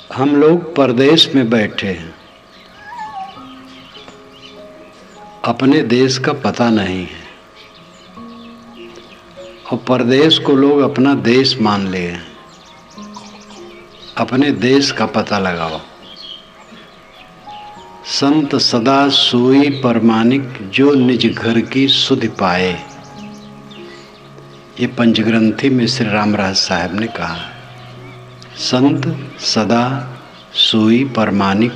हम लोग परदेश में बैठे हैं, अपने देश का पता नहीं है और परदेश को लोग अपना देश मान लिए हैं। अपने देश का पता लगाओ। संत सदा सोई परमानिक जो निज घर की सुधि पाए, ये पंचग्रंथी में श्री रामराज साहब ने कहा है। संत सदा सोई परमानिक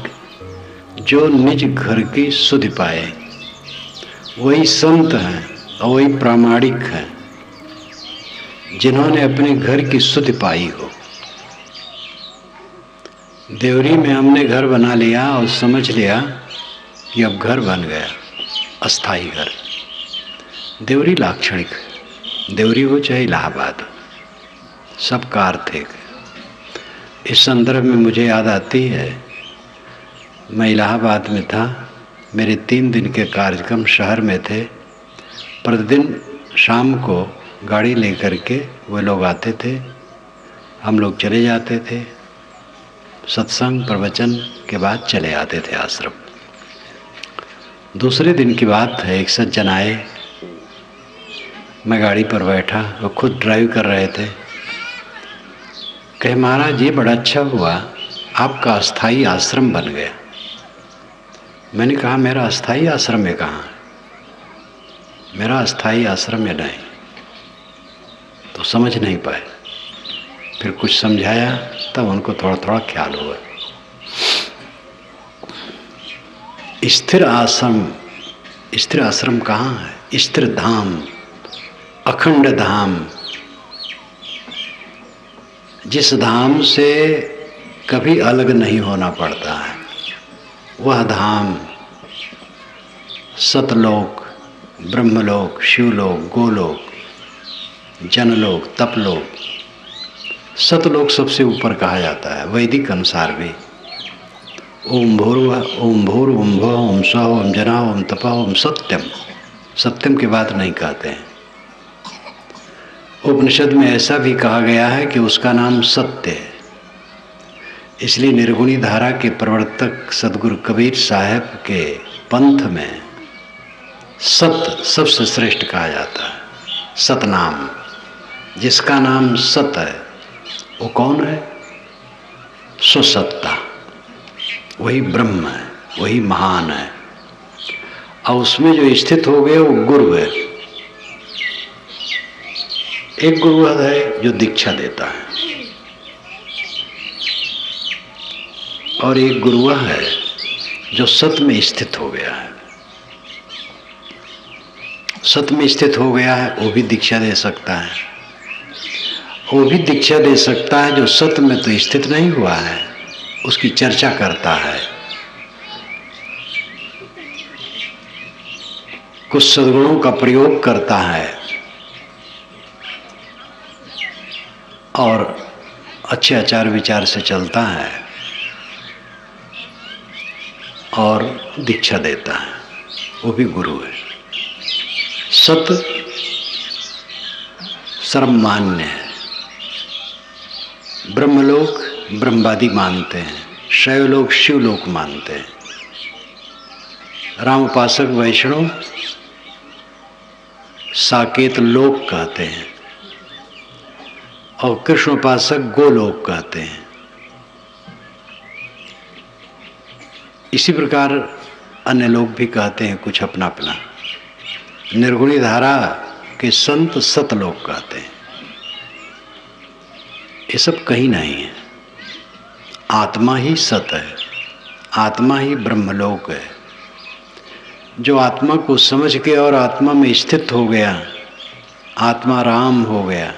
जो निज घर की सुधि पाए, वही संत हैं और वही प्रामाणिक हैं जिन्होंने अपने घर की सुधि पाई हो। देवरी में हमने घर बना लिया और समझ लिया कि अब घर बन गया, अस्थाई घर। देवरी लाक्षणिक है, देवरी हो चाहे इलाहाबाद हो, सबका अर्थ एक है। इस संदर्भ में मुझे याद आती है, मैं इलाहाबाद में था, मेरे 3 दिन के कार्यक्रम शहर में थे। प्रतिदिन शाम को गाड़ी लेकर के वे लोग आते थे, हम लोग चले जाते थे, सत्संग प्रवचन के बाद चले आते थे आश्रम। दूसरे दिन की बात है, एक सज्जन आए, मैं गाड़ी पर बैठा, वो खुद ड्राइव कर रहे थे। कहे महाराज ये बड़ा अच्छा हुआ, आपका अस्थाई आश्रम बन गया। मैंने कहा मेरा अस्थाई आश्रम है कहाँ? मेरा अस्थाई आश्रम है नहीं। तो समझ नहीं पाए, फिर कुछ समझाया तब उनको थोड़ा थोड़ा ख्याल हुआ। स्थिर आश्रम कहाँ है? स्थिर धाम, अखंड धाम, जिस धाम से कभी अलग नहीं होना पड़ता है, वह धाम सतलोक, ब्रह्मलोक, शिवलोक, गोलोक, जनलोक, तपलोक। सतलोक सबसे ऊपर कहा जाता है वैदिक अनुसार भी। ओम भूर्भुवः ओम भूर्भुवः ओम स्वः ओम जना ओम तपः ओम सत्यम। सत्यम के बाद नहीं कहते हैं। उपनिषद में ऐसा भी कहा गया है कि उसका नाम सत्य है। इसलिए निर्गुणी धारा के प्रवर्तक सदगुरु कबीर साहब के पंथ में सत्य सबसे श्रेष्ठ कहा जाता है। सतनाम, जिसका नाम सत है वो कौन है? स्वसत्ता, वही ब्रह्म है, वही महान है। और उसमें जो स्थित हो गए वो गुरु है। एक गुरु है जो दीक्षा देता है और एक गुरु है जो सत में स्थित हो गया है। सत में स्थित हो गया है, वो भी दीक्षा दे सकता है। वो भी दीक्षा दे सकता है जो सत में तो स्थित नहीं हुआ है, उसकी चर्चा करता है, कुछ सद्गुणों का प्रयोग करता है और अच्छे आचार विचार से चलता है और दीक्षा देता है, वो भी गुरु है। सत सर्वमान्य है। ब्रह्मलोक ब्रह्मवादी मानते हैं, शैवलोक शिवलोक मानते हैं, राम उपासक वैष्णव साकेत लोक कहते हैं और कृष्ण उपासक गोलोक कहते हैं। इसी प्रकार अन्य लोग भी कहते हैं कुछ अपना अपना। निर्गुणी धारा के संत सतलोक कहते हैं। ये सब कहीं नहीं है। आत्मा ही सत है, आत्मा ही ब्रह्मलोक है। जो आत्मा को समझ के और आत्मा में स्थित हो गया, आत्मा राम हो गया,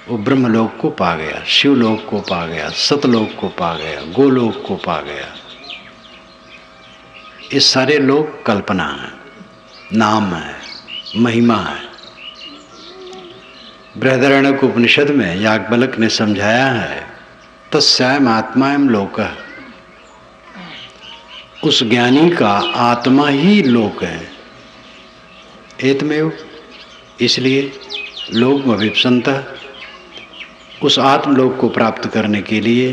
वो ब्रह्मलोक को पा गया, शिवलोक को पा गया, सतलोक को पा गया, गोलोक को पा गया। ये सारे लोक कल्पना है, नाम है, महिमा है। बृहदारण्यक उपनिषद में याज्ञवल्क्य ने समझाया है, तस्यायम आत्मायम लोकः। उस ज्ञानी का आत्मा ही लोक है। एतमेव, इसलिए लोक विप्सन्तः, उस आत्मलोक को प्राप्त करने के लिए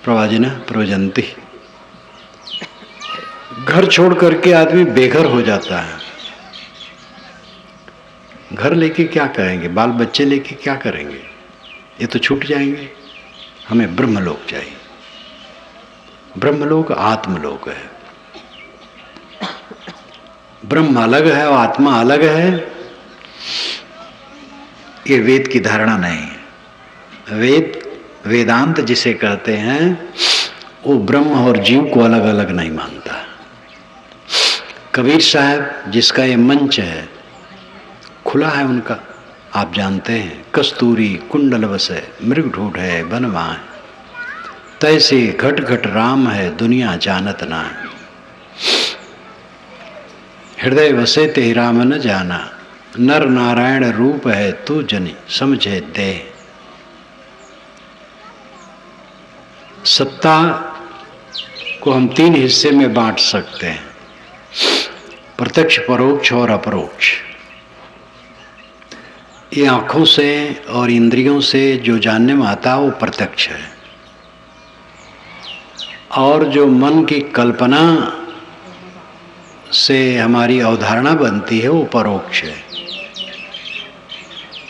प्रवाजिना प्रवजंती, घर छोड़ करके आदमी बेघर हो जाता है। घर लेके क्या करेंगे, बाल बच्चे लेके क्या करेंगे, ये तो छूट जाएंगे। हमें ब्रह्मलोक चाहिए। ब्रह्मलोक आत्मलोक है। ब्रह्म अलग है और आत्मा अलग है, ये वेद की धारणा नहीं है। वेदांत जिसे कहते हैं वो ब्रह्म और जीव को अलग अलग नहीं मानता। कबीर साहब जिसका ये मंच है, खुला है उनका, आप जानते हैं, कस्तूरी कुंडल बसे मृग ढूढ़ है बनवा है, तैसे घट घट राम है दुनिया जानत ना है। हृदय वसे ते राम न जाना, नर नारायण रूप है तू जनी समझे दे। सत्ता को हम 3 हिस्से में बांट सकते हैं, प्रत्यक्ष, परोक्ष और अपरोक्ष। ये आंखों से और इंद्रियों से जो जानने में आता है वो प्रत्यक्ष है, और जो मन की कल्पना से हमारी अवधारणा बनती है वो परोक्ष है।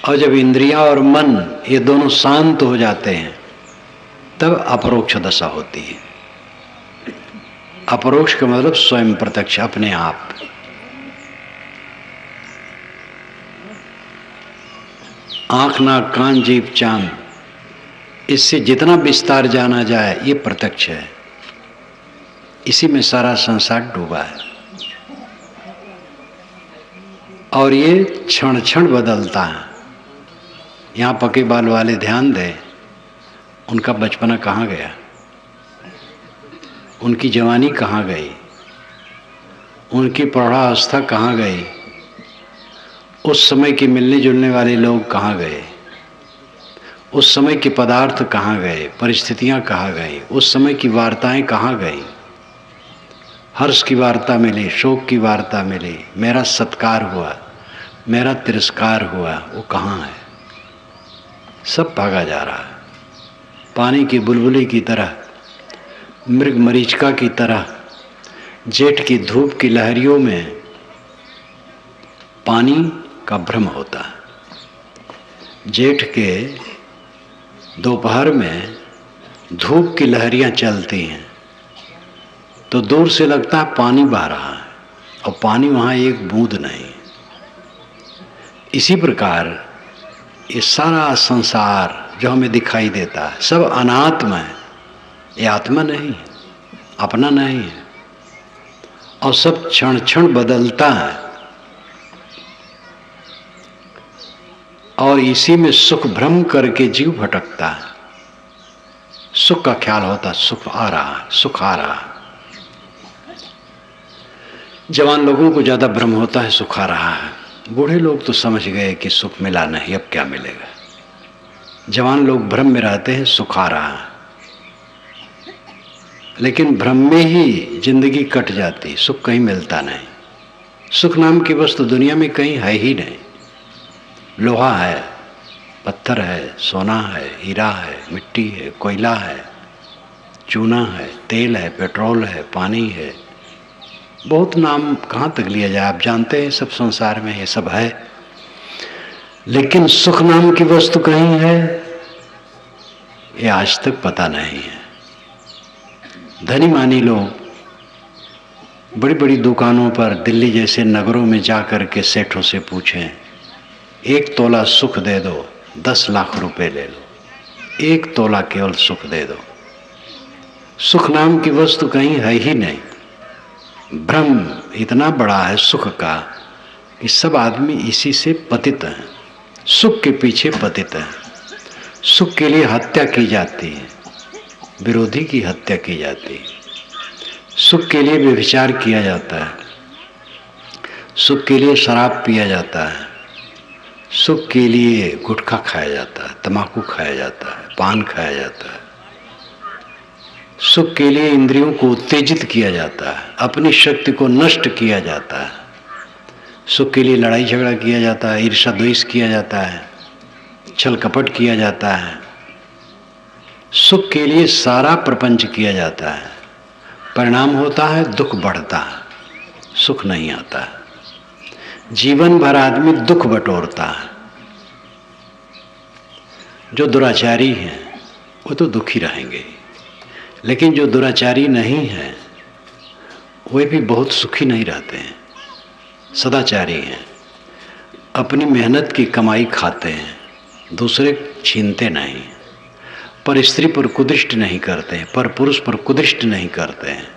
और जब इंद्रियां और मन ये दोनों शांत हो जाते हैं तब अपरोक्ष दशा होती है। अपरोक्ष का मतलब स्वयं प्रत्यक्ष, अपने आप। आंख नाक कान जीभ चांद, इससे जितना विस्तार जाना जाए ये प्रत्यक्ष है। इसी में सारा संसार डूबा है और ये क्षण क्षण बदलता है। यहाँ पके बाल वाले ध्यान दें, उनका बचपना कहाँ गया, उनकी जवानी कहाँ गई, उनकी प्रौढ़ावस्था कहाँ गई, उस समय के मिलने जुलने वाले लोग कहाँ गए, उस समय के पदार्थ कहाँ गए, परिस्थितियाँ कहाँ गई, उस समय की वार्ताएं कहाँ गई। हर्ष की वार्ता मिली, शोक की वार्ता मिली, मेरा सत्कार हुआ, मेरा तिरस्कार हुआ, वो कहाँ है? सब भागा जा रहा है। पानी की बुलबुली की तरह, मृग मरीचिका की तरह, जेठ की धूप की लहरियों में पानी का भ्रम होता है। जेठ के दोपहर में धूप की लहरियां चलती हैं तो दूर से लगता है पानी बह रहा है, और पानी वहाँ एक बूंद नहीं। इसी प्रकार ये सारा संसार जो हमें दिखाई देता है सब अनात्म है, ये आत्मा नहीं है, अपना नहीं है, और सब क्षण क्षण बदलता है। और इसी में सुख भ्रम करके जीव भटकता है। सुख का ख्याल होता, सुख आ रहा है, सुख आ रहा है। जवान लोगों को ज्यादा भ्रम होता है सुख आ रहा है, बूढ़े लोग तो समझ गए कि सुख मिला नहीं, अब क्या मिलेगा। जवान लोग भ्रम में रहते हैं सुख आ रहा है, लेकिन भ्रम में ही जिंदगी कट जाती, सुख कहीं मिलता नहीं। सुख नाम की वस्तु दुनिया में कहीं है ही नहीं। लोहा है, पत्थर है, सोना है, हीरा है, मिट्टी है, कोयला है, चूना है, तेल है, पेट्रोल है, पानी है, बहुत नाम कहाँ तक लिया जाए, आप जानते हैं सब संसार में ये सब है। लेकिन सुख नाम की वस्तु कहीं है, ये आज तक पता नहीं है। धनी मानी लोग बड़ी बड़ी दुकानों पर दिल्ली जैसे नगरों में जा कर के सेठों से पूछें, 1 तोला सुख दे दो, 10 लाख रुपए ले लो, 1 तोला केवल सुख दे दो। सुख नाम की वस्तु कहीं है ही नहीं। भ्रम इतना बड़ा है सुख का कि सब आदमी इसी से पतित हैं, सुख के पीछे पतित हैं। सुख के लिए हत्या की जाती है, विरोधी की हत्या की जाती है। सुख के लिए व्यभिचार किया जाता है, सुख के लिए शराब पिया जाता है, सुख के लिए गुटखा खाया जाता है, तम्बाकू खाया जाता है, पान खाया जाता है। सुख के लिए इंद्रियों को उत्तेजित किया जाता है, अपनी शक्ति को नष्ट किया जाता है। सुख के लिए लड़ाई झगड़ा किया जाता है, ईर्ष्या द्वेष किया जाता है, छल कपट किया जाता है, सुख के लिए सारा प्रपंच किया जाता है, परिणाम होता है दुख बढ़ता है, सुख नहीं आता है। जीवन भर आदमी दुख बटोरता है। जो दुराचारी हैं वो तो दुखी रहेंगे, लेकिन जो दुराचारी नहीं है वे भी बहुत सुखी नहीं रहते हैं। सदाचारी हैं, अपनी मेहनत की कमाई खाते हैं, दूसरे छीनते नहीं, पर स्त्री पर कुदृष्ट नहीं करते हैं, पर पुरुष पर कुदृष्ट नहीं करते हैं।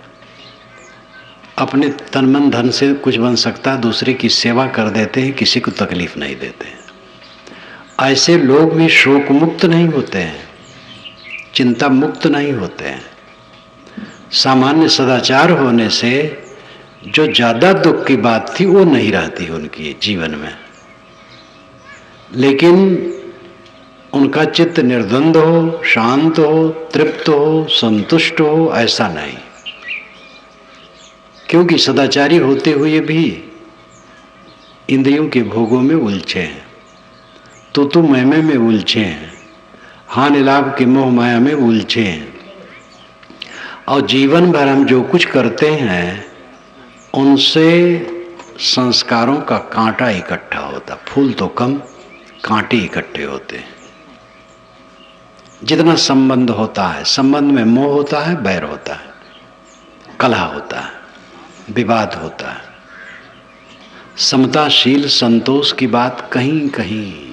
अपने तन मन धन से कुछ बन सकता है, दूसरे की सेवा कर देते हैं, किसी को तकलीफ नहीं देते हैं। ऐसे लोग भी शोक मुक्त नहीं होते हैं, चिंता मुक्त नहीं होते हैं। सामान्य सदाचार होने से जो ज़्यादा दुख की बात थी वो नहीं रहती उनकी जीवन में, लेकिन उनका चित्त निर्द्वंद हो, शांत हो, तृप्त हो, संतुष्ट हो, ऐसा नहीं। क्योंकि सदाचारी होते हुए भी इंद्रियों के भोगों में उलझे हैं, तू मैमे में उलझे हैं, हानि लाभ के मोह माया में उलझे हैं। और जीवन भर हम जो कुछ करते हैं उनसे संस्कारों का कांटा इकट्ठा होता, फूल तो कम कांटे इकट्ठे होते हैं। जितना संबंध होता है, संबंध में मोह होता है, बैर होता है, कलह होता है, विवाद होता है। समताशील संतोष की बात कहीं कहीं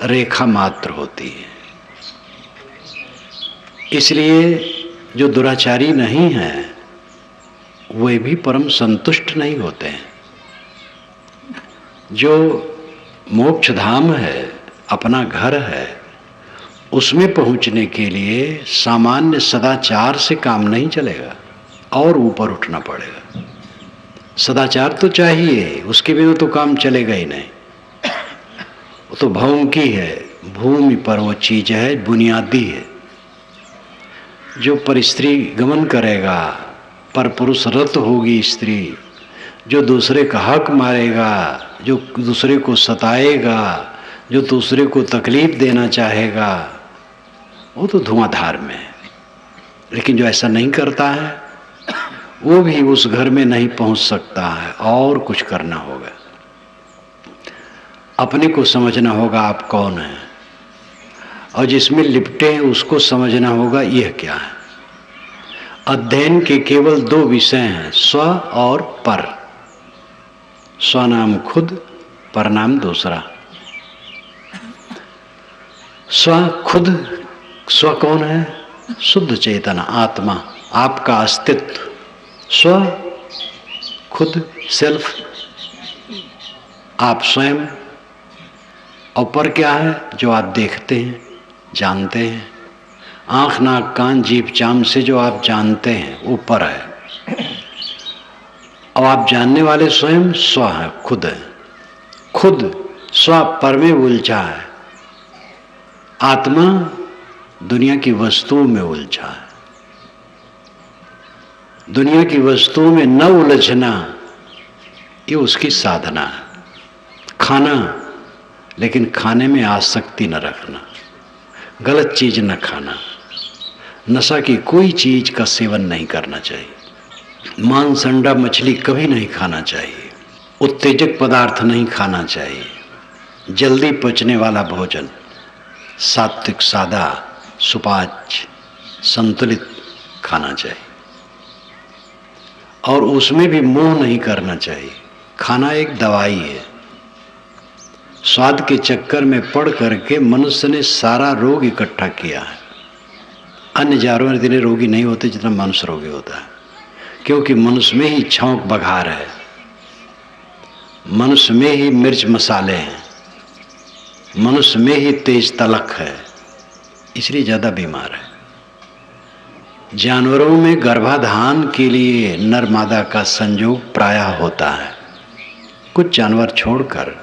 रेखा मात्र होती है। इसलिए जो दुराचारी नहीं है वे भी परम संतुष्ट नहीं होते हैं। जो मोक्ष धाम है, अपना घर है, उसमें पहुंचने के लिए सामान्य सदाचार से काम नहीं चलेगा और ऊपर उठना पड़ेगा। सदाचार तो चाहिए, उसके बिना तो काम चलेगा ही नहीं। वो तो भौम की है, भूमि पर वो चीज है, बुनियादी है। जो पर स्त्री गमन करेगा, पर पुरुष रत होगी स्त्री, जो दूसरे का हक मारेगा, जो दूसरे को सताएगा, जो दूसरे को तकलीफ देना चाहेगा, वो तो धुआंधार में है। लेकिन जो ऐसा नहीं करता है वो भी उस घर में नहीं पहुंच सकता है, और कुछ करना होगा। अपने को समझना होगा आप कौन हैं, और जिसमें लिपटे हैं उसको समझना होगा यह क्या है। अध्ययन के केवल दो विषय हैं, स्व और पर। स्व नाम खुद, पर नाम दूसरा। स्व खुद, स्व कौन है? शुद्ध चेतना, आत्मा, आपका अस्तित्व। स्व खुद, सेल्फ, आप स्वयं। और पर क्या है? जो आप देखते हैं, जानते हैं, आंख नाक कान जीभ चाम से जो आप जानते हैं वो पर है। और आप जानने वाले स्वयं स्व है, खुद है। खुद स्व पर में उलझा है, आत्मा दुनिया की वस्तुओं में उलझा है। दुनिया की वस्तुओं में न उलझना ये उसकी साधना है। खाना, लेकिन खाने में आसक्ति न रखना, गलत चीज न खाना, नशा की कोई चीज का सेवन नहीं करना चाहिए, मांस अंडा मछली कभी नहीं खाना चाहिए, उत्तेजक पदार्थ नहीं खाना चाहिए, जल्दी पचने वाला भोजन, सात्विक सादा सुपाच्य संतुलित खाना चाहिए। और उसमें भी मोह नहीं करना चाहिए। खाना एक दवाई है। स्वाद के चक्कर में पड़ करके मनुष्य ने सारा रोग इकट्ठा किया है। अन्य जानवर इतने रोगी नहीं होते जितना मनुष्य रोगी होता है, क्योंकि मनुष्य में ही छौंक बघार है, मनुष्य में ही मिर्च मसाले हैं, मनुष्य में ही तेज तलक है, इसलिए ज़्यादा बीमार है। जानवरों में गर्भाधान के लिए नर मादा का संयोग प्रायः होता है, कुछ जानवर छोड़कर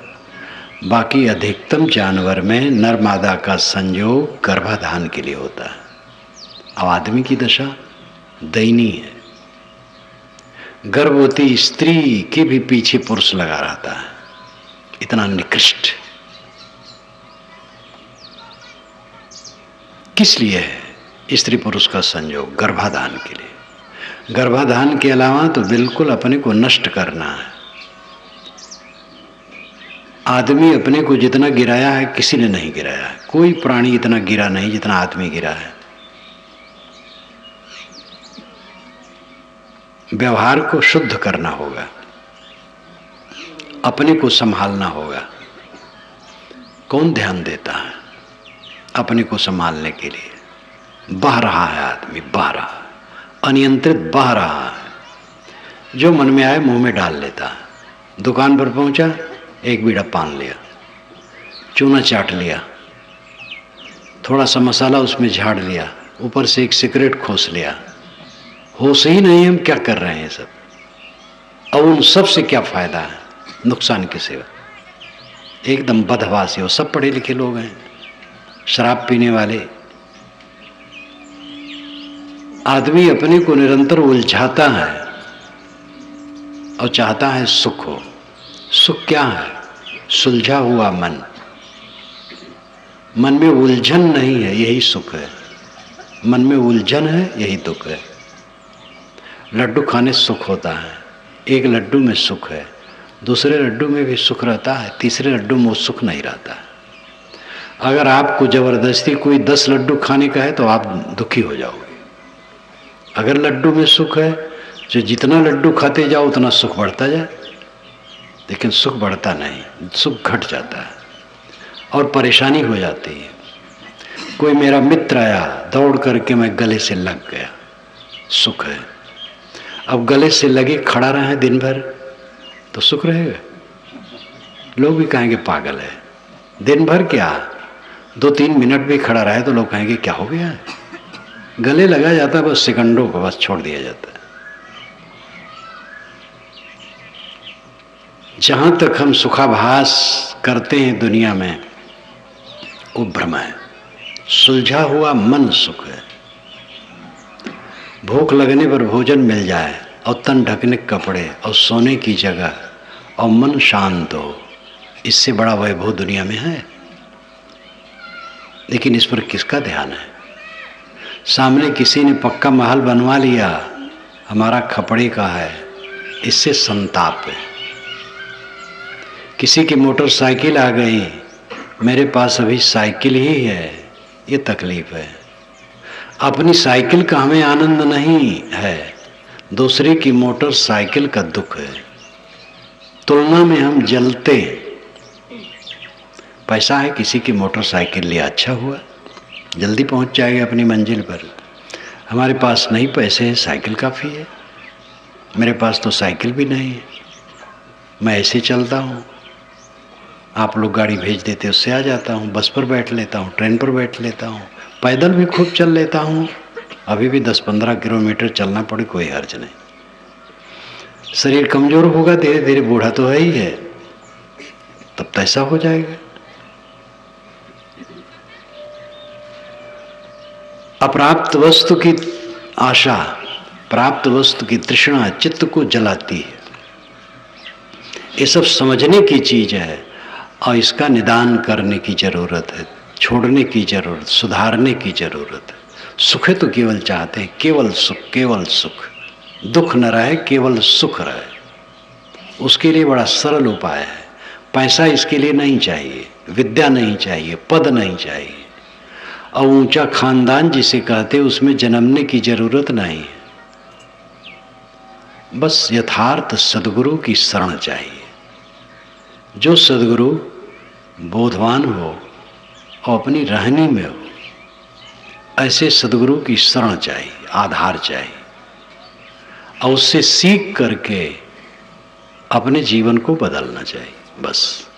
बाकी अधिकतम जानवर में नर मादा का संयोग गर्भाधान के लिए होता है। अब आदमी की दशा दयनीय है। गर्भवती स्त्री के भी पीछे पुरुष लगा रहता है, इतना निकृष्ट। किस लिए है स्त्री पुरुष का संयोग? गर्भाधान के लिए। गर्भाधान के अलावा तो बिल्कुल अपने को नष्ट करना है। आदमी अपने को जितना गिराया है किसी ने नहीं गिराया है। कोई प्राणी इतना गिरा नहीं जितना आदमी गिरा है। व्यवहार को शुद्ध करना होगा, अपने को संभालना होगा। कौन ध्यान देता है अपने को संभालने के लिए? बह रहा है आदमी, बह रहा है, अनियंत्रित बह रहा है। जो मन में आए मुंह में डाल लेता है। दुकान पर पहुंचा, एक बीड़ा पान लिया, चूना चाट लिया, थोड़ा सा मसाला उसमें झाड़ लिया, ऊपर से एक सिगरेट खोस लिया। होश ही नहीं हम क्या कर रहे हैं सब। और उन सब से क्या फायदा है? नुकसान के सिवा। एकदम बदहवास है। वो सब पढ़े लिखे लोग हैं, शराब पीने वाले। आदमी अपने को निरंतर उलझाता है और चाहता है सुख हो। सुख क्या है? सुलझा हुआ मन। मन में उलझन नहीं है, यही सुख है। मन में उलझन है, यही दुख है। लड्डू खाने सुख होता है, एक लड्डू में सुख है, दूसरे लड्डू में भी सुख रहता है, तीसरे लड्डू में वो सुख नहीं रहता। अगर आपको जबरदस्ती कोई 10 लड्डू खाने का है तो आप दुखी हो जाओगे। अगर लड्डू में सुख है, जो जितना लड्डू खाते जाओ उतना सुख बढ़ता जाए। लेकिन सुख बढ़ता नहीं, सुख घट जाता है और परेशानी हो जाती है। कोई मेरा मित्र आया, दौड़ करके मैं गले से लग गया, सुख है। अब गले से लगे खड़ा रहे दिन भर तो सुख रहेगा? लोग भी कहेंगे पागल है। दिन भर क्या, 2-3 मिनट भी खड़ा रहे तो लोग कहेंगे क्या हो गया? गले लगा जाता है, बस सेकंडों को बस छोड़ दिया जाता है। जहां तक हम सुखाभास करते हैं दुनिया में, वो भ्रम है। सुलझा हुआ मन सुख है। भूख लगने पर भोजन मिल जाए और तन ढकने कपड़े और सोने की जगह और मन शांत हो, इससे बड़ा वैभव दुनिया में है? लेकिन इस पर किसका ध्यान है? सामने किसी ने पक्का महल बनवा लिया, हमारा खपड़े का है, इससे संताप है। किसी की मोटरसाइकिल आ गई, मेरे पास अभी साइकिल ही है, ये तकलीफ है। अपनी साइकिल का हमें आनंद नहीं है, दूसरे की मोटरसाइकिल का दुख है। तुलना में हम जलते। पैसा है, किसी की मोटरसाइकिल लिया, अच्छा हुआ, जल्दी पहुंच जाएगा अपनी मंजिल पर। हमारे पास नहीं पैसे हैं, साइकिल काफ़ी है। मेरे पास तो साइकिल भी नहीं है, मैं ऐसे चलता हूँ। आप लोग गाड़ी भेज देते, उससे आ जाता हूँ, बस पर बैठ लेता हूँ, ट्रेन पर बैठ लेता हूँ, पैदल भी खूब चल लेता हूँ। अभी भी 10-15 किलोमीटर चलना पड़े कोई हर्ज नहीं। शरीर कमजोर होगा, धीरे धीरे बूढ़ा तो है ही है, तब तो ऐसा हो जाएगा। अप्राप्त वस्तु की आशा, प्राप्त वस्तु की तृष्णा चित्त को जलाती है। ये सब समझने की चीज है और इसका निदान करने की जरूरत है, छोड़ने की जरूरत, सुधारने की जरूरत है। सुख है तो केवल चाहते हैं, केवल सुख, केवल सुख, दुख न रहे, केवल सुख रहे। उसके लिए बड़ा सरल उपाय है। पैसा इसके लिए नहीं चाहिए, विद्या नहीं चाहिए, पद नहीं चाहिए, और ऊंचा खानदान जिसे कहते उसमें जन्मने की जरूरत नहीं है। बस यथार्थ सद्गुरु की शरण चाहिए। जो सद्गुरु बोधवान हो और अपनी रहनी में हो, ऐसे सद्गुरु की शरण चाहिए, आधार चाहिए, और उससे सीख करके अपने जीवन को बदलना चाहिए। बस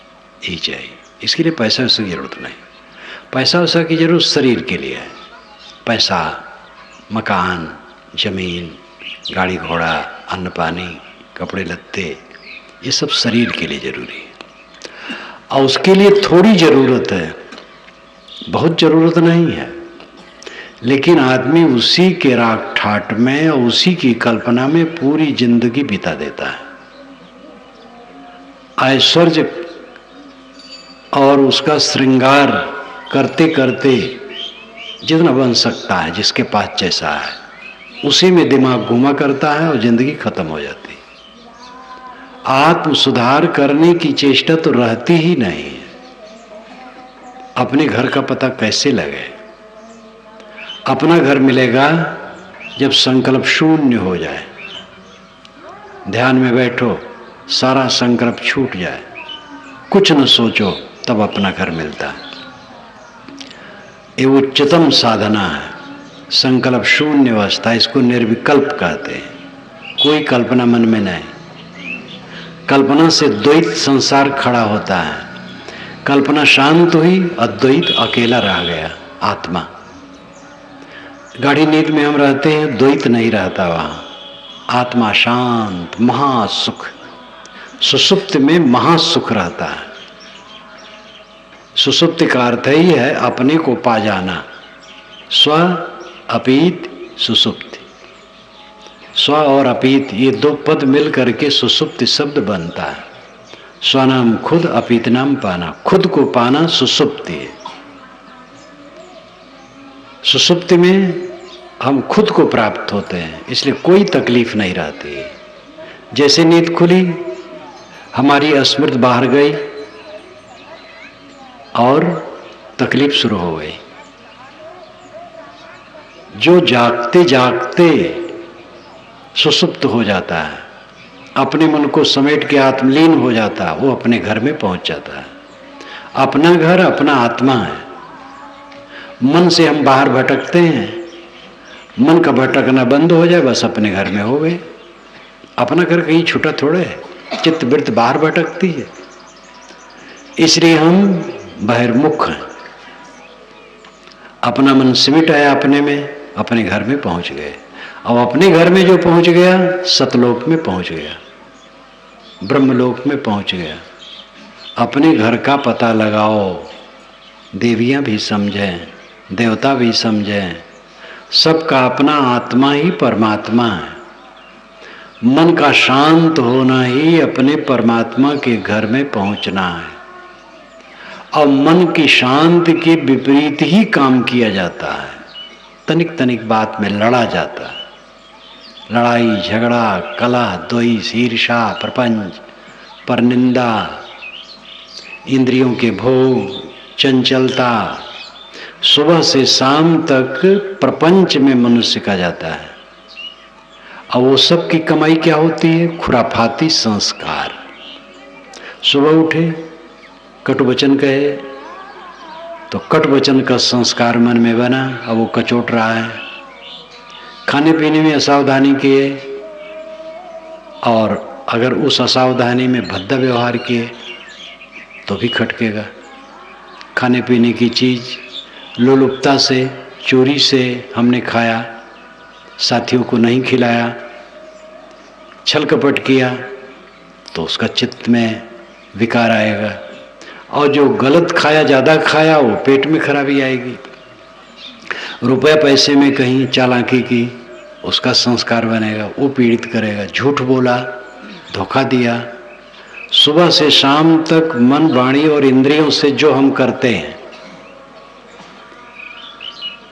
यही चाहिए। इसके लिए पैसा वैसा की जरूरत नहीं। पैसा वैसा की जरूरत शरीर के लिए है। पैसा, मकान, जमीन, गाड़ी घोड़ा, अन्न पानी, कपड़े लत्ते, ये सब शरीर के लिए जरूरी है। और उसके लिए थोड़ी जरूरत है, बहुत जरूरत नहीं है। लेकिन आदमी उसी के राग ठाट में और उसी की कल्पना में पूरी जिंदगी बिता देता है। ऐश्वर्य और उसका श्रृंगार करते करते जितना बन सकता है, जिसके पास जैसा है, उसी में दिमाग घुमा करता है और जिंदगी खत्म हो जाती है। आत्म सुधार करने की चेष्टा तो रहती ही नहीं है। अपने घर का पता कैसे लगे? अपना घर मिलेगा जब संकल्प शून्य हो जाए, ध्यान में बैठो, सारा संकल्प छूट जाए, कुछ न सोचो, तब अपना घर मिलता है। ये उच्चतम साधना है, संकल्प शून्य अवस्था। इसको निर्विकल्प कहते हैं। कोई कल्पना मन में नहीं। कल्पना से द्वैत संसार खड़ा होता है। कल्पना शांत हुई, अद्वैत अकेला रह गया, आत्मा। गाढ़ी नींद में हम रहते हैं, द्वैत नहीं रहता वहां, आत्मा शांत, महासुख। सुषुप्त में महासुख रहता है। सुषुप्त का अर्थ ही है अपने को पा जाना। स्व अपीत सुषुप्ति। स्व और अपीत ये दो पद मिल करके सुषुप्ति शब्द बनता है। स्व नाम खुद, अपीत नाम पाना। खुद को पाना सुषुप्ति है। सुषुप्ति में हम खुद को प्राप्त होते हैं, इसलिए कोई तकलीफ नहीं रहती। जैसे नींद खुली, हमारी अस्मृति बाहर गई और तकलीफ शुरू हो गई। जो जागते जागते सुषुप्त हो जाता है, अपने मन को समेट के आत्मलीन हो जाता है, वो अपने घर में पहुंच जाता है। अपना घर अपना आत्मा है। मन से हम बाहर भटकते हैं, मन का भटकना बंद हो जाए, बस अपने घर में हो गए। अपना घर कहीं छूटा थोड़े है, चित्त वृत्त बाहर भटकती है, इसलिए हम बहिर्मुख हैं। अपना मन सिमट आया अपने में, अपने घर में पहुंच गए। अब अपने घर में जो पहुंच गया, सतलोक में पहुंच गया, ब्रह्मलोक में पहुंच गया। अपने घर का पता लगाओ। देवियां भी समझें, देवता भी समझें, सबका अपना आत्मा ही परमात्मा है। मन का शांत होना ही अपने परमात्मा के घर में पहुंचना है। और मन की शांति के विपरीत ही काम किया जाता है। तनिक तनिक बात में लड़ा जाता है। लड़ाई झगड़ा, कलह, द्वेष, ईर्ष्या, प्रपंच, परनिंदा, इंद्रियों के भोग, चंचलता, सुबह से शाम तक प्रपंच में मनुष्य का जाता है। और वो सब की कमाई क्या होती है? खुराफाती संस्कार। सुबह उठे, कटुवचन कहे तो कटुवचन का संस्कार मन में बना, अब वो कचोट रहा है। खाने पीने में असावधानी किए, और अगर उस असावधानी में भद्दा व्यवहार किए तो भी खटकेगा। खाने पीने की चीज़ लोलुपता से, चोरी से हमने खाया, साथियों को नहीं खिलाया, छल कपट किया, तो उसका चित्त में विकार आएगा। और जो गलत खाया, ज़्यादा खाया, वो पेट में खराबी आएगी। रुपये पैसे में कहीं चालाकी की, उसका संस्कार बनेगा, वो पीड़ित करेगा। झूठ बोला, धोखा दिया, सुबह से शाम तक मन, वाणी और इंद्रियों से जो हम करते हैं,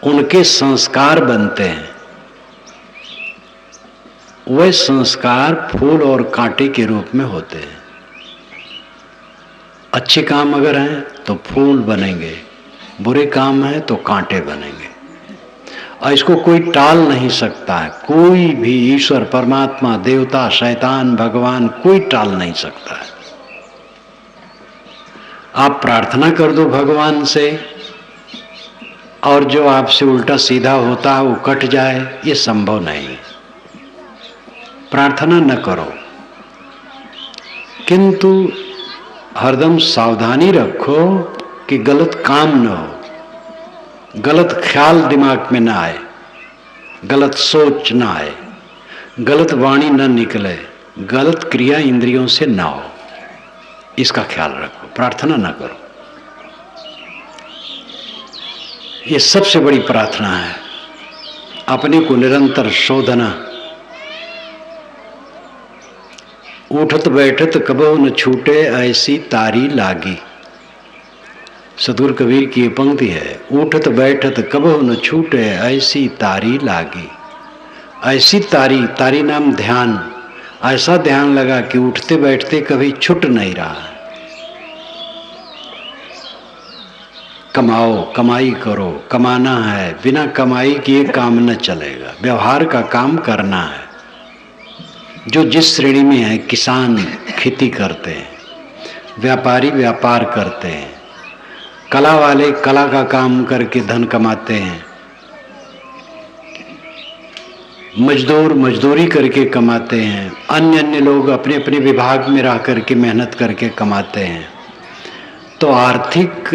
उनके संस्कार बनते हैं। वह संस्कार फूल और कांटे के रूप में होते हैं। अच्छे काम अगर हैं तो फूल बनेंगे, बुरे काम हैं तो कांटे बनेंगे। और इसको कोई टाल नहीं सकता है। कोई भी, ईश्वर, परमात्मा, देवता, शैतान, भगवान, कोई टाल नहीं सकता है। आप प्रार्थना कर दो भगवान से, और जो आपसे उल्टा सीधा होता है वो कट जाए, ये संभव नहीं। प्रार्थना न करो, किंतु हरदम सावधानी रखो कि गलत काम न हो, गलत ख्याल दिमाग में ना आए, गलत सोच ना आए, गलत वाणी न निकले, गलत क्रिया इंद्रियों से ना हो। इसका ख्याल रखो, प्रार्थना ना करो। ये सबसे बड़ी प्रार्थना है, अपने को निरंतर शोधना। उठत बैठत कबहु न छूटे, ऐसी तारी लागी। सतगुरु कबीर की ये पंक्ति है, उठत बैठत कबहु न छूटे ऐसी तारी लागी। ऐसी तारी, तारी नाम ध्यान, ऐसा ध्यान लगा कि उठते बैठते कभी छूट नहीं रहा। कमाओ, कमाई करो, कमाना है, बिना कमाई किए काम न चलेगा। व्यवहार का काम करना है। जो जिस श्रेणी में है, किसान खेती करते हैं, व्यापारी व्यापार करते हैं, कला वाले कला का काम करके धन कमाते हैं, मजदूर मजदूरी करके कमाते हैं, अन्य अन्य लोग अपने अपने विभाग में रह करके मेहनत करके कमाते हैं। तो आर्थिक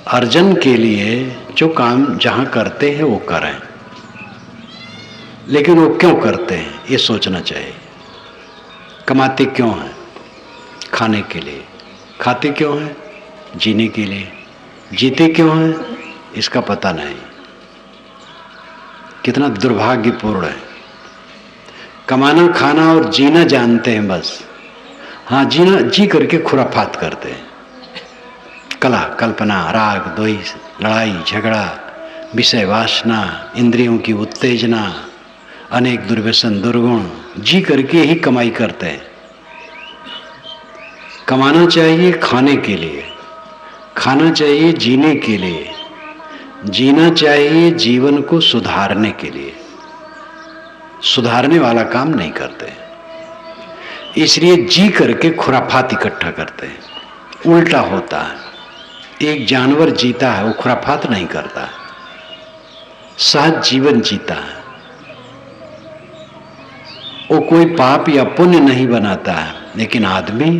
अर्जन के लिए जो काम जहाँ करते हैं वो करें, लेकिन वो क्यों करते हैं ये सोचना चाहिए। कमाते क्यों हैं? खाने के लिए। खाते क्यों हैं? जीने के लिए। जीते क्यों हैं? इसका पता नहीं। कितना दुर्भाग्यपूर्ण है। कमाना, खाना और जीना जानते हैं बस। हाँ, जीना जी करके खुराफात करते हैं। कला, कल्पना, राग, द्वेष, लड़ाई झगड़ा, विषय वासना, इंद्रियों की उत्तेजना, अनेक दुर्व्यसन दुर्गुण, जी करके ही कमाई करते हैं। कमाना चाहिए खाने के लिए, खाना चाहिए जीने के लिए, जीना चाहिए जीवन को सुधारने के लिए। सुधारने वाला काम नहीं करते, इसलिए जी करके खुराफात इकट्ठा करते हैं। उल्टा होता है, एक जानवर जीता है, वो खुराफात नहीं करता, सहज जीवन जीता है। वो कोई पाप या पुण्य नहीं बनाता है, लेकिन आदमी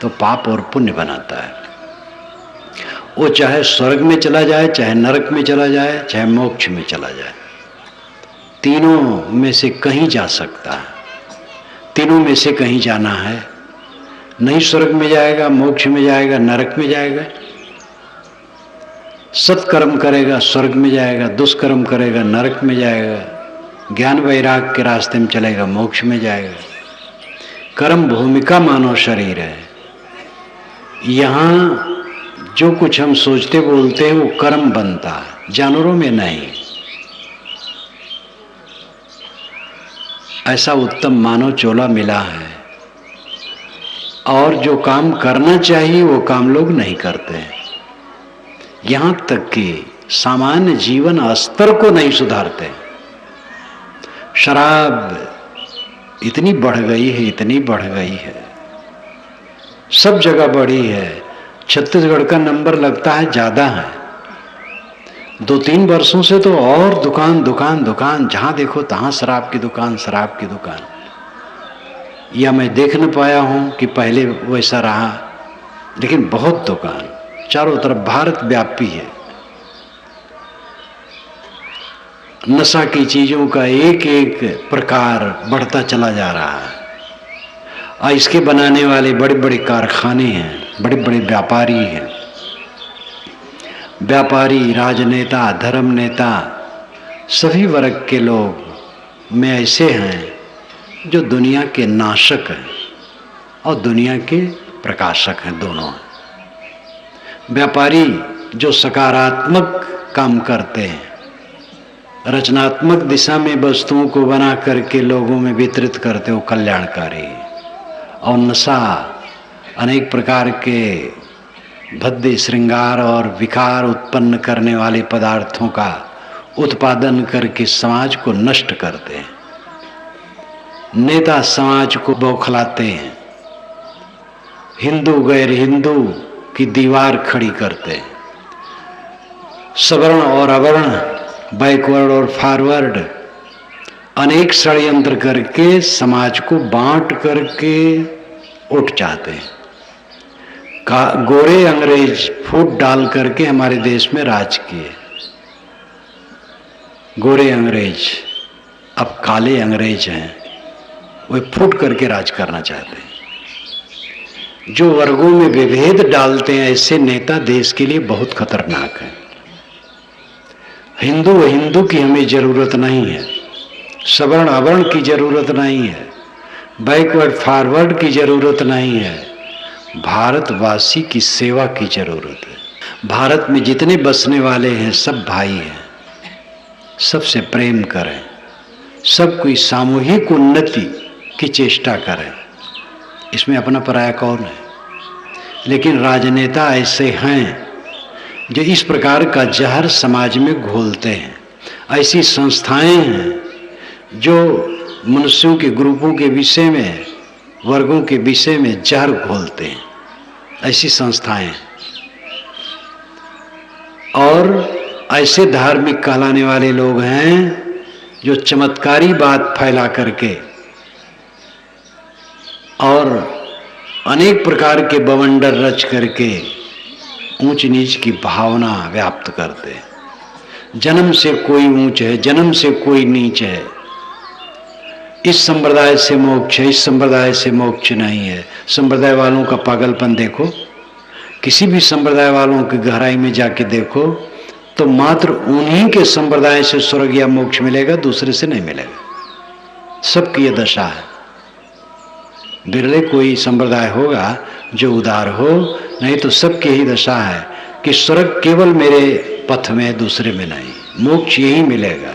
तो पाप और पुण्य बनाता है। वो चाहे स्वर्ग में चला जाए, चाहे नरक में चला जाए, चाहे मोक्ष में चला जाए, तीनों में से कहीं जा सकता है। तीनों में से कहीं जाना है, नहीं स्वर्ग में जाएगा, मोक्ष में जाएगा, नरक में जाएगा। सत्कर्म करेगा स्वर्ग में जाएगा, दुष्कर्म करेगा नरक में जाएगा, ज्ञान वैराग के रास्ते में चलेगा मोक्ष में जाएगा। कर्म भूमिका मानव शरीर है। यहाँ जो कुछ हम सोचते बोलते हैं वो कर्म बनता है, जानवरों में नहीं। ऐसा उत्तम मानव चोला मिला है, और जो काम करना चाहिए वो काम लोग नहीं करते हैं। यहाँ तक कि सामान्य जीवन स्तर को नहीं सुधारते। शराब इतनी बढ़ गई है, इतनी बढ़ गई है, सब जगह बढ़ी है। छत्तीसगढ़ का नंबर लगता है ज्यादा है। 2-3 वर्षों से तो और दुकान दुकान दुकान, जहां देखो तहां शराब की दुकान, शराब की दुकान। या मैं देख न पाया हूं कि पहले वैसा रहा, लेकिन बहुत दुकान चारों तरफ, भारत व्यापी है। नशा की चीजों का एक एक प्रकार बढ़ता चला जा रहा है, और इसके बनाने वाले बड़े बड़े कारखाने हैं, बड़े बड़े व्यापारी हैं। व्यापारी, राजनेता, धर्म नेता, सभी वर्ग के लोग में ऐसे हैं जो दुनिया के नाशक हैं और दुनिया के प्रकाशक हैं, दोनों हैं। व्यापारी जो सकारात्मक काम करते हैं, रचनात्मक दिशा में वस्तुओं को बना करके लोगों में वितरित करते हो, कल्याणकारी। और नशा अनेक प्रकार के भद्दे श्रृंगार और विकार उत्पन्न करने वाले पदार्थों का उत्पादन करके समाज को नष्ट करते हैं। नेता समाज को बौखलाते हैं, हिंदू गैर हिंदू की दीवार खड़ी करते हैं, सवर्ण और अवर्ण, बैकवर्ड और फॉरवर्ड, अनेक षड्यंत्र करके समाज को बांट करके उठ जाते हैं। गोरे अंग्रेज फूट डाल करके हमारे देश में राज किए। गोरे अंग्रेज अब काले अंग्रेज हैं, वे फूट करके राज करना चाहते हैं। जो वर्गों में विभेद डालते हैं ऐसे नेता देश के लिए बहुत खतरनाक है। हिंदू हिंदू की हमें जरूरत नहीं है, सवर्ण अवर्ण की जरूरत नहीं है, बैकवर्ड फॉरवर्ड की जरूरत नहीं है, भारतवासी की सेवा की जरूरत है। भारत में जितने बसने वाले हैं सब भाई हैं, सबसे प्रेम करें, सबकी सामूहिक उन्नति की चेष्टा करें, इसमें अपना पराया कौन है। लेकिन राजनेता ऐसे हैं जो इस प्रकार का जहर समाज में घोलते हैं। ऐसी संस्थाएं हैं जो मनुष्यों के ग्रुपों के विषय में, वर्गों के विषय में जहर घोलते हैं, ऐसी संस्थाएं। और ऐसे धार्मिक कहलाने वाले लोग हैं जो चमत्कारी बात फैला करके और अनेक प्रकार के बवंडर रच करके ऊंच नीच की भावना व्याप्त करते हैं। जन्म से कोई ऊंच है, जन्म से कोई नीच है, इस संप्रदाय से मोक्ष है, इस संप्रदाय से मोक्ष नहीं है। संप्रदाय वालों का पागलपन देखो, किसी भी संप्रदाय वालों की गहराई में जाके देखो तो मात्र उन्हीं के संप्रदाय से स्वर्ग या मोक्ष मिलेगा, दूसरे से नहीं मिलेगा। सबकी यह दशा है। बिरले कोई संप्रदाय होगा जो उदार हो, नहीं तो सबकी यही दशा है कि स्वर्ग केवल मेरे पथ में, दूसरे में नहीं, मोक्ष यही मिलेगा।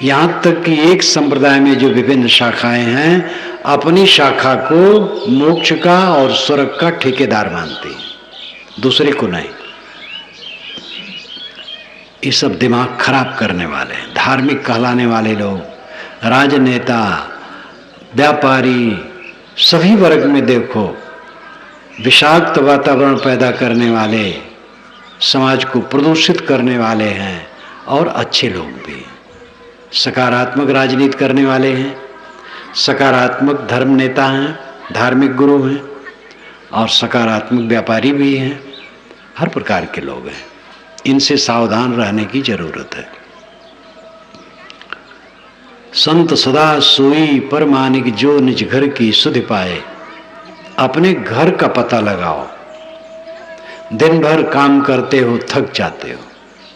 यहाँ तक कि एक संप्रदाय में जो विभिन्न शाखाएं हैं, अपनी शाखा को मोक्ष का और स्वर्ग का ठेकेदार मानती हैं, दूसरे को नहीं। ये सब दिमाग खराब करने वाले हैं। धार्मिक कहलाने वाले लोग, राजनेता, व्यापारी, सभी वर्ग में देखो विषाक्त वातावरण पैदा करने वाले, समाज को प्रदूषित करने वाले हैं। और अच्छे लोग भी सकारात्मक राजनीति करने वाले हैं, सकारात्मक धर्म नेता हैं, धार्मिक गुरु हैं, और सकारात्मक व्यापारी भी हैं। हर प्रकार के लोग हैं। इनसे सावधान रहने की जरूरत है। संत सदा सोई पर मानिक जो निज घर की सुधि पाए। अपने घर का पता लगाओ। दिन भर काम करते हो, थक जाते हो,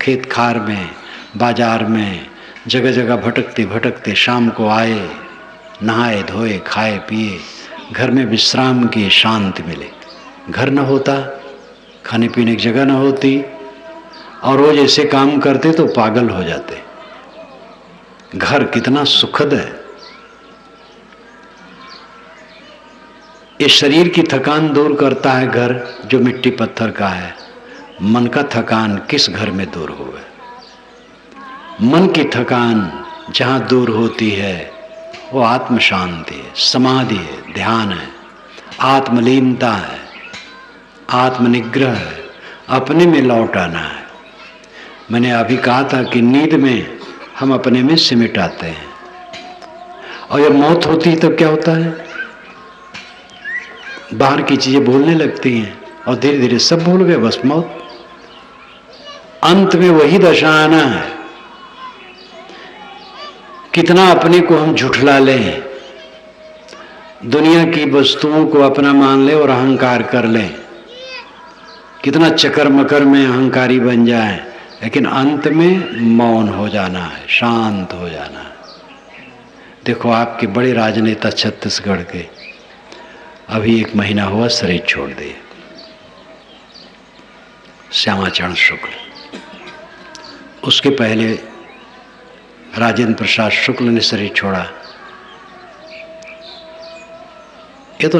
खेत खार में, बाजार में, जगह जगह भटकते भटकते शाम को आए, नहाए धोए, खाए पिए, घर में विश्राम की शांति मिले। घर न होता, खाने पीने की जगह न होती, और रोज ऐसे काम करते तो पागल हो जाते। घर कितना सुखद है। ये शरीर की थकान दूर करता है घर जो मिट्टी पत्थर का है। मन का थकान किस घर में दूर होगा? मन की थकान जहाँ दूर होती है वो आत्म शांति है, समाधि है, ध्यान है, आत्मलीनता है, आत्मनिग्रह है, अपने में लौट आना है। मैंने अभी कहा था कि नींद में हम अपने में सिमट आते हैं, और जब मौत होती है तब क्या होता है? बाहर की चीजें भूलने लगती हैं और धीरे धीरे सब भूल गए, बस मौत। अंत में वही दशा आना है। कितना अपने को हम झुठला लें, दुनिया की वस्तुओं को अपना मान ले और अहंकार कर लें, कितना चक्कर मकर में अहंकारी बन जाए, लेकिन अंत में मौन हो जाना है, शांत हो जाना है। देखो आपके बड़े राजनेता छत्तीसगढ़ के अभी 1 महीना हुआ शरीर छोड़ दिए, श्यामाचरण शुक्ल। उसके पहले राजेंद्र प्रसाद शुक्ल ने शरीर छोड़ा। ये तो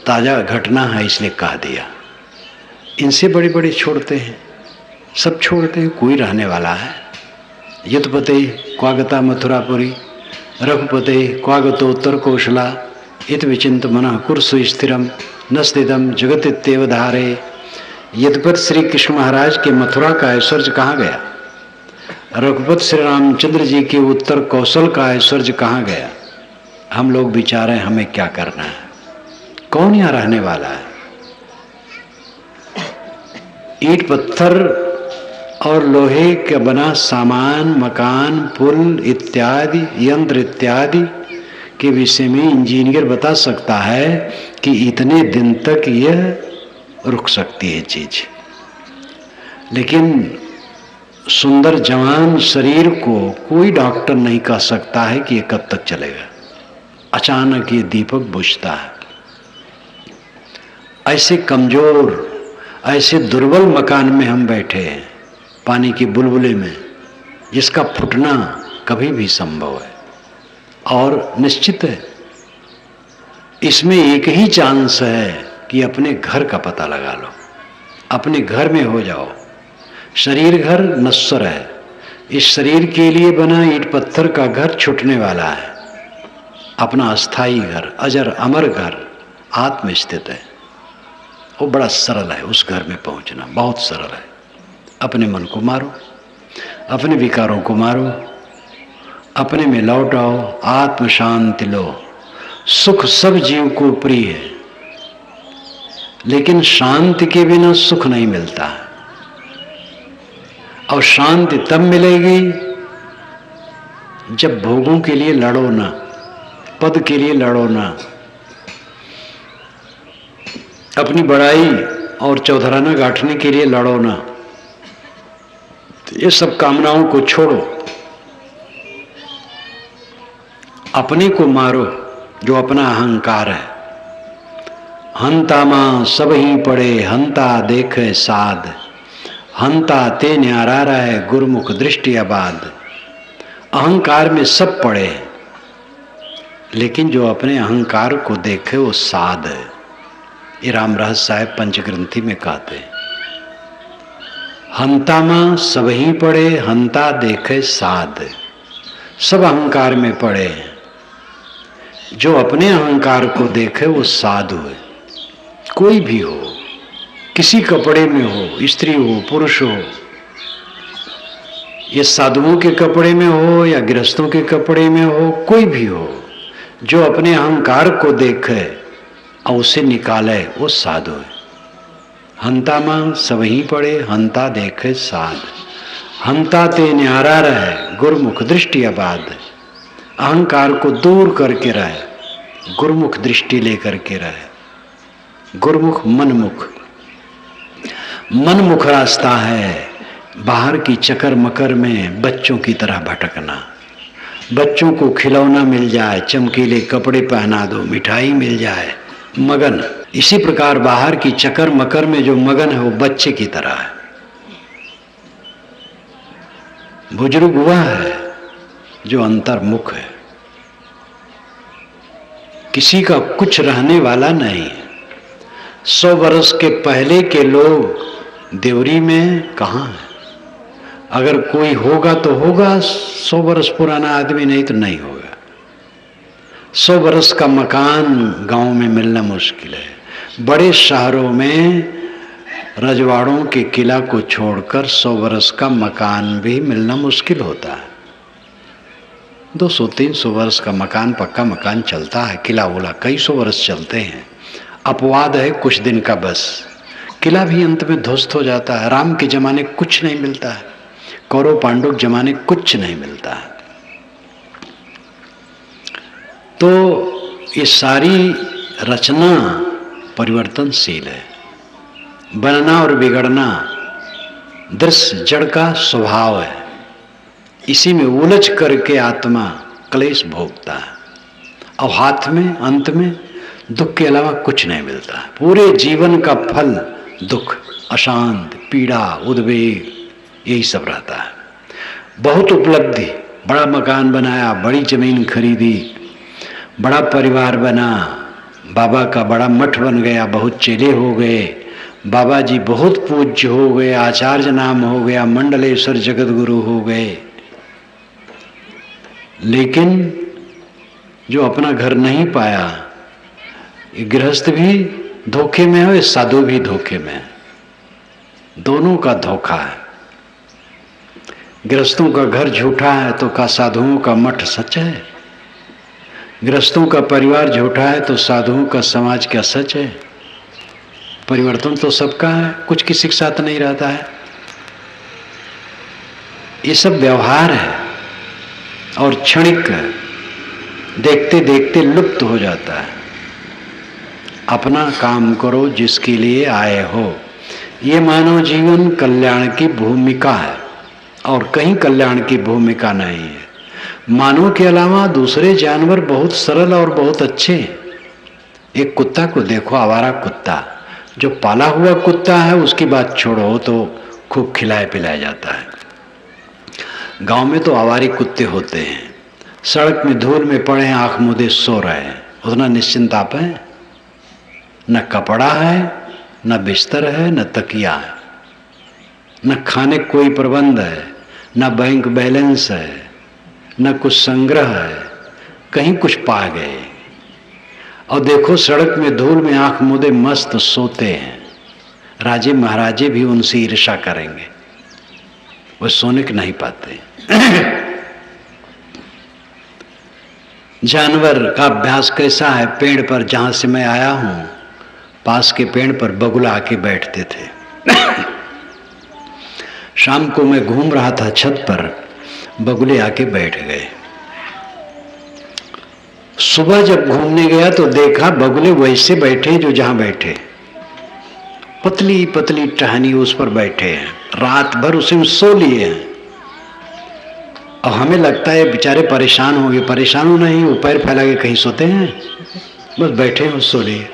ताजा घटना है इसलिए कह दिया। इनसे बड़े बड़े छोड़ते हैं, सब छोड़ते हैं, कोई रहने वाला है? युद्धपते क्वागता मथुरापुरी, रघुपते क्वागतोत्तर कौशला, इत विचिंत मनः कुरसु स्थिरम न स्थितम जगतित्येव धारे। यद्यपि श्री कृष्ण महाराज के मथुरा का ऐश्वर्य कहाँ गया? रघुपत श्री रामचंद्र जी के उत्तर कौशल का ऐश्वर्य कहाँ गया? हम लोग विचारें हमें क्या करना है? कौन यहाँ रहने वाला है? ईंट पत्थर और लोहे का बना सामान, मकान, पुल इत्यादि, यंत्र इत्यादि के विषय में इंजीनियर बता सकता है कि इतने दिन तक यह रुक सकती है चीज, लेकिन सुंदर जवान शरीर को कोई डॉक्टर नहीं कह सकता है कि ये कब तक चलेगा। अचानक ये दीपक बुझता है। ऐसे कमजोर, ऐसे दुर्बल मकान में हम बैठे हैं, पानी की बुलबुले में, जिसका फूटना कभी भी संभव है। और निश्चित है इसमें एक ही चांस है कि अपने घर का पता लगा लो, अपने घर में हो जाओ। शरीर घर नश्वर है, इस शरीर के लिए बना ईंट पत्थर का घर छूटने वाला है। अपना अस्थाई घर, अजर अमर घर आत्म स्थित है, वो बड़ा सरल है। उस घर में पहुंचना बहुत सरल है। अपने मन को मारो, अपने विकारों को मारो, अपने में लौट आओ, आत्म शांति लो। सुख सब जीव को प्रिय है, लेकिन शांति के बिना सुख नहीं मिलता है। और शांति तब मिलेगी जब भोगों के लिए लड़ो ना, पद के लिए लड़ो ना, अपनी बड़ाई और चौधराना गांठने के लिए लड़ो ना। तो ये सब कामनाओं को छोड़ो, अपने को मारो जो अपना अहंकार है। हंता मां सब ही पड़े, हंता देखे साध, हंता ते न्यारा रहे, गुरुमुख दृष्टि आबाद। अहंकार में सब पड़े, लेकिन जो अपने अहंकार को देखे वो साध है। ये राम रहस्य साहब पंचग्रंथी में कहते हैं, हंता मां सब ही पड़े, हंता देखे साध। सब अहंकार में पड़े, जो अपने अहंकार को देखे वो साधु है। कोई भी हो, किसी कपड़े में हो, स्त्री हो पुरुष हो, ये साधुओं के कपड़े में हो या गृहस्थों के कपड़े में हो, कोई भी हो, जो अपने अहंकार को देखे और उसे निकाले वो साधु है। हंता मां सब ही पड़े, हंता देखे साध, हंता ते न्यारा रहे, गुरुमुख दृष्टि आबाद। अहंकार को दूर करके रहे, गुरुमुख दृष्टि लेकर के रहे। गुरुमुख मनमुख, मनमुख रास्ता है बाहर की चकर मकर में बच्चों की तरह भटकना। बच्चों को खिलौना मिल जाए, चमकीले कपड़े पहना दो, मिठाई मिल जाए, मगन। इसी प्रकार बाहर की चकर मकर में जो मगन है वो बच्चे की तरह है। बुजुर्ग हुआ है जो अंतर्मुख है, किसी का कुछ रहने वाला नहीं है। 100 वर्ष के पहले के लोग देवरी में कहाँ है? अगर कोई होगा तो होगा 100 वर्ष पुराना आदमी, नहीं तो नहीं होगा। 100 वर्ष का मकान गांव में मिलना मुश्किल है। बड़े शहरों में रजवाड़ों के किला को छोड़कर 100 वर्ष का मकान भी मिलना मुश्किल होता है। 200-300 वर्ष का मकान, पक्का मकान चलता है, किला वोला कई 100 वर्ष चलते हैं। अपवाद है कुछ दिन का बस। किला भी अंत में ध्वस्त हो जाता है। राम के जमाने कुछ नहीं मिलता है, कौरव पांडव के जमाने कुछ नहीं मिलता है। तो ये सारी रचना परिवर्तनशील है। बनना और बिगड़ना दृश्य जड़ का स्वभाव है। इसी में उलझ करके आत्मा क्लेश भोगता है और हाथ में अंत में दुख के अलावा कुछ नहीं मिलता। पूरे जीवन का फल दुख, अशांत, पीड़ा, उद्वेग, यही सब रहता है। बहुत उपलब्धि, बड़ा मकान बनाया, बड़ी जमीन खरीदी, बड़ा परिवार बना, बाबा का बड़ा मठ बन गया, बहुत चेले हो गए, बाबा जी बहुत पूज्य हो गए, आचार्य नाम हो गया, मंडलेश्वर जगत गुरु हो गए। लेकिन जो अपना घर नहीं पाया, ये गृहस्थ भी धोखे में है, साधु भी धोखे में है। दोनों का धोखा है। गृहस्थों का घर झूठा है तो का साधुओं का मठ सच है? गृहस्थों का परिवार झूठा है तो साधुओं का समाज क्या सच है? परिवर्तन तो सबका है, कुछ की शिक्षा तो नहीं रहता है। ये सब व्यवहार है और क्षणिक देखते देखते लुप्त हो जाता है। अपना काम करो जिसके लिए आए हो। ये मानव जीवन कल्याण की भूमिका है और कहीं कल्याण की भूमिका नहीं है। मानव के अलावा दूसरे जानवर बहुत सरल और बहुत अच्छे हैं। एक कुत्ता को देखो, आवारा कुत्ता जो पाला हुआ कुत्ता है उसकी बात छोड़ो, तो खूब खिलाया पिलाया जाता है। गांव में तो आवारी कुत्ते होते हैं, सड़क में धूल में पड़े हैं, आंख मूंदे सो रहे हैं, उतना निश्चिंत आप हैं? न कपड़ा है, न बिस्तर है, न तकिया है, न खाने कोई प्रबंध है, न बैंक बैलेंस है, न कुछ संग्रह है, कहीं कुछ पा गए। और देखो सड़क में धूल में आंख मूंदे मस्त सोते हैं। राजे महाराजे भी उनसे ईर्ष्या करेंगे, वो सोने के नहीं पाते। जानवर का अभ्यास कैसा है? पेड़ पर, जहां से मैं आया हूं पास के पेड़ पर बगुला आके बैठते थे। शाम को मैं घूम रहा था छत पर, बगुले आके बैठ गए। सुबह जब घूमने गया तो देखा बगुले वैसे बैठे जो जहां बैठे, पतली पतली टहनी उस पर बैठे हैं, रात भर उसी में सो लिए हैं। और हमें लगता है बेचारे परेशान होंगे, परेशान हो नहीं, वो पैर फैला के कहीं सोते हैं, बस बैठे हैं सो लिए।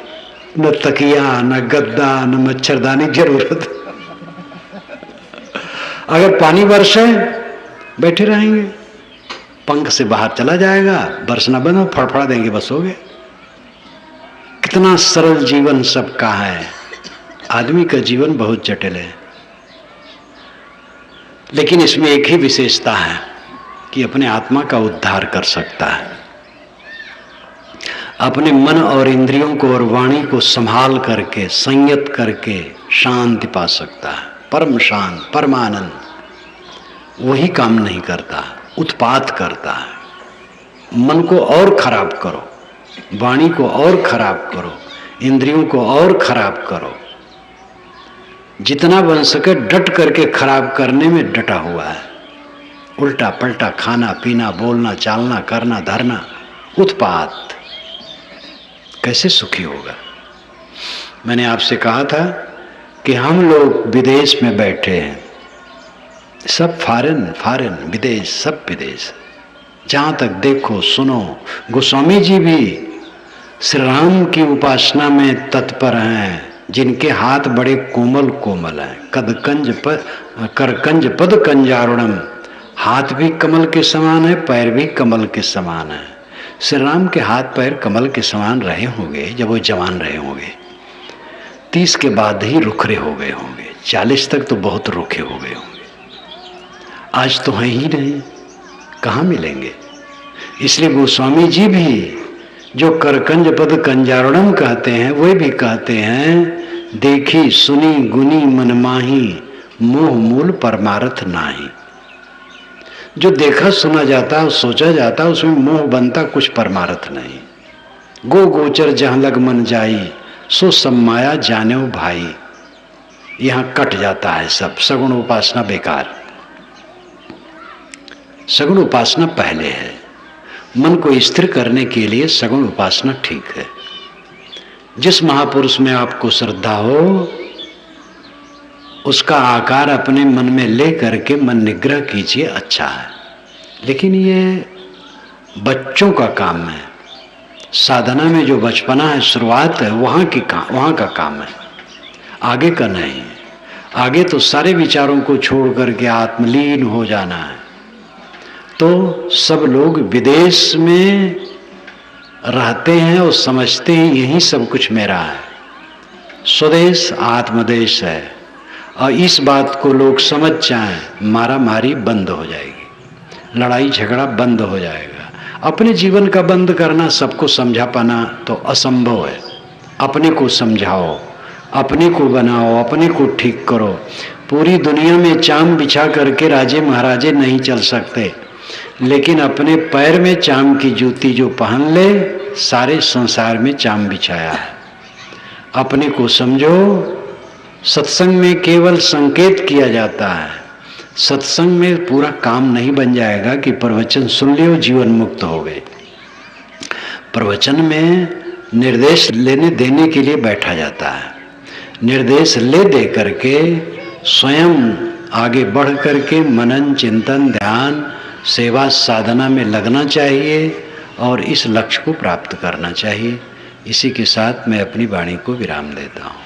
न तकिया, न गद्दा, न मच्छरदानी जरूरत। अगर पानी बरसे बैठे रहेंगे, पंख से बाहर चला जाएगा, बरसना बंद हो, फड़फड़ा देंगे, बस हो गए। कितना सरल जीवन सबका है। आदमी का जीवन बहुत जटिल है, लेकिन इसमें एक ही विशेषता है कि अपने आत्मा का उद्धार कर सकता है, अपने मन और इंद्रियों को और वाणी को संभाल करके, संयत करके शांति पा सकता है। परम शांत, परमानंद। वही काम नहीं करता, उत्पात करता है। मन को और खराब करो, वाणी को और खराब करो, इंद्रियों को और खराब करो, जितना बन सके डट करके खराब करने में डटा हुआ है। उल्टा पलटा खाना पीना, बोलना चालना, करना धरना, उत्पात। कैसे सुखी होगा? मैंने आपसे कहा था कि हम लोग विदेश में बैठे हैं, सब फॉरेन विदेश, सब विदेश। जहां तक देखो सुनो, गोस्वामी जी भी श्री राम की उपासना में तत्पर हैं, जिनके हाथ बड़े कोमल कोमल हैं, करकंज पद कंजारुणम। हाथ भी कमल के समान है, पैर भी कमल के समान है। श्री राम के हाथ पैर कमल के समान रहे होंगे जब वो जवान रहे होंगे, 30 के बाद ही रुखरे हो गए होंगे, 40 तक तो बहुत रुखे हो गए होंगे। आज तो हैं ही नहीं, कहाँ मिलेंगे? इसलिए गोस्वामी जी भी जो करकंज पद कंजारुणम कहते हैं, वे भी कहते हैं, देखी सुनी गुनी मन माही, मोह मूल परमार्थ नाही। जो देखा सुना जाता, सोचा जाता, उसमें मोह बनता, कुछ परमार्थ नहीं। गो गोचर जहां लग मन जाई, सो सब माया जाने भाई। यहां कट जाता है सब। सगुण उपासना बेकार। सगुण उपासना पहले है। मन को स्थिर करने के लिए सगुण उपासना ठीक है। जिस महापुरुष में आपको श्रद्धा हो, उसका आकार अपने मन में ले करके मन निग्रह कीजिए, अच्छा है। लेकिन ये बच्चों का काम है। साधना में जो बचपना है, शुरुआत है, वहाँ का काम है, आगे का नहीं। आगे तो सारे विचारों को छोड़ करके आत्मलीन हो जाना है। तो सब लोग विदेश में रहते हैं और समझते हैं यही सब कुछ मेरा है। स्वदेश आत्मदेश है, और इस बात को लोग समझ जाएं, मारा मारी बंद हो जाएगी, लड़ाई झगड़ा बंद हो जाएगा। अपने जीवन का बंद करना, सबको समझा पाना तो असंभव है। अपने को समझाओ, अपने को बनाओ, अपने को ठीक करो। पूरी दुनिया में चाम बिछा करके राजे महाराजे नहीं चल सकते, लेकिन अपने पैर में चाम की जूती जो पहन ले, सारे संसार में चाम बिछाया है। अपने को समझो। सत्संग में केवल संकेत किया जाता है, सत्संग में पूरा काम नहीं बन जाएगा कि प्रवचन सुन लियो जीवन मुक्त हो गए। प्रवचन में निर्देश लेने देने के लिए बैठा जाता है। निर्देश ले दे करके स्वयं आगे बढ़ करके मनन चिंतन ध्यान सेवा साधना में लगना चाहिए और इस लक्ष्य को प्राप्त करना चाहिए। इसी के साथ मैं अपनी वाणी को विराम देता हूँ।